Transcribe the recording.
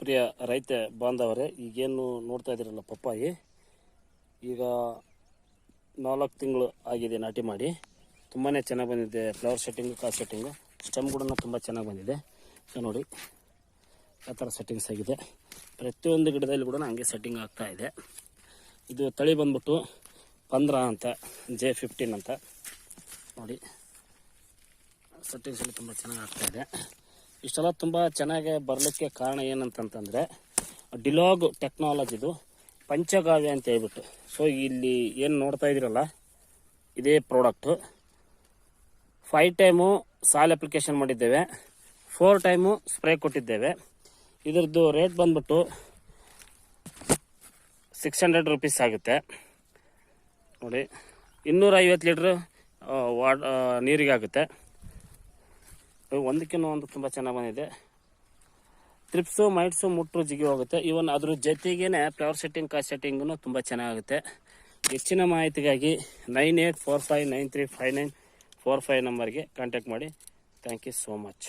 ಪ್ರಿಯ ರೈತ ಬಾಂಧವರೇ, ಈಗೇನು ನೋಡ್ತಾ ಇದ್ದೀರಲ್ಲ ಪಪ್ಪಾಯಿ, ಈಗ 4 ತಿಂಗಳು ಆಗಿದೆ ನಾಟಿ ಮಾಡಿ. ತುಂಬಾ ಚೆನ್ನಾಗಿ ಬಂದಿದೆ. ಫ್ಲವರ್ ಸೆಟ್ಟಿಂಗು, ಕಾಯಿ ಸೆಟ್ಟಿಂಗು, ಸ್ಟೆಮ್ ಕೂಡ ತುಂಬ ಚೆನ್ನಾಗಿ ಬಂದಿದೆ. ಸೊ ನೋಡಿ, ಆ ಥರ ಸೆಟ್ಟಿಂಗ್ಸ್ ಆಗಿದೆ. ಪ್ರತಿಯೊಂದು ಗಿಡದಲ್ಲಿ ಕೂಡ ಹಂಗೆ ಸೆಟ್ಟಿಂಗ್ ಆಗ್ತಾ ಇದೆ. ಇದು ತಳಿ ಬಂದ್ಬಿಟ್ಟು 15 ಅಂತ, J15 ಅಂತ. ನೋಡಿ, ಸೆಟ್ಟಿಂಗ್ಸ್ ಎಲ್ಲ ತುಂಬ ಚೆನ್ನಾಗಿ ಆಗ್ತಾಯಿದೆ. ಇಷ್ಟೆಲ್ಲ ತುಂಬ ಚೆನ್ನಾಗಿ ಬರಲಿಕ್ಕೆ ಕಾರಣ ಏನಂತಂತಂದರೆ ಡಿಲಾಗ್ ಟೆಕ್ನಾಲಜಿದು ಪಂಚಗಾವ್ಯ ಅಂತ ಹೇಳ್ಬಿಟ್ಟು. ಸೊ ಇಲ್ಲಿ ಏನು ನೋಡ್ತಾ ಇದ್ದೀರಲ್ಲ, ಇದೇ ಪ್ರಾಡಕ್ಟು. 5 ಟೈಮು ಸಾಲ್ ಅಪ್ಲಿಕೇಶನ್ ಮಾಡಿದ್ದೇವೆ, 4 ಟೈಮು ಸ್ಪ್ರೇ ಕೊಟ್ಟಿದ್ದೇವೆ. ಇದ್ರದ್ದು ರೇಟ್ ಬಂದ್ಬಿಟ್ಟು 600 ರೂಪೀಸ್ ಆಗುತ್ತೆ. ನೋಡಿ, 250 ಲೀಟ್ರ್ ನೀರಿಗೆ ಆಗುತ್ತೆ. ಒಂದಕ್ಕಿಂತ ಒಂದು ತುಂಬ ಚೆನ್ನಾಗಿ ಬಂದಿದೆ. ಟ್ರಿಪ್ಸು, ಮೈಟ್ಸು, ಮುಟ್ಟರು ಜಿಗಿ ಹೋಗುತ್ತೆ. ಇವನ್ ಅದ್ರ ಜೊತೆಗೇನೆ ಫ್ಲವರ್ ಸೆಟ್ಟಿಂಗ್, ಕಾಯಿ ಸೆಟ್ಟಿಂಗೂ ತುಂಬ ಚೆನ್ನಾಗುತ್ತೆ. ಹೆಚ್ಚಿನ ಮಾಹಿತಿಗಾಗಿ 9845935945 ನಂಬರ್ಗೆ ಕಾಂಟ್ಯಾಕ್ಟ್ ಮಾಡಿ. Thank you so much.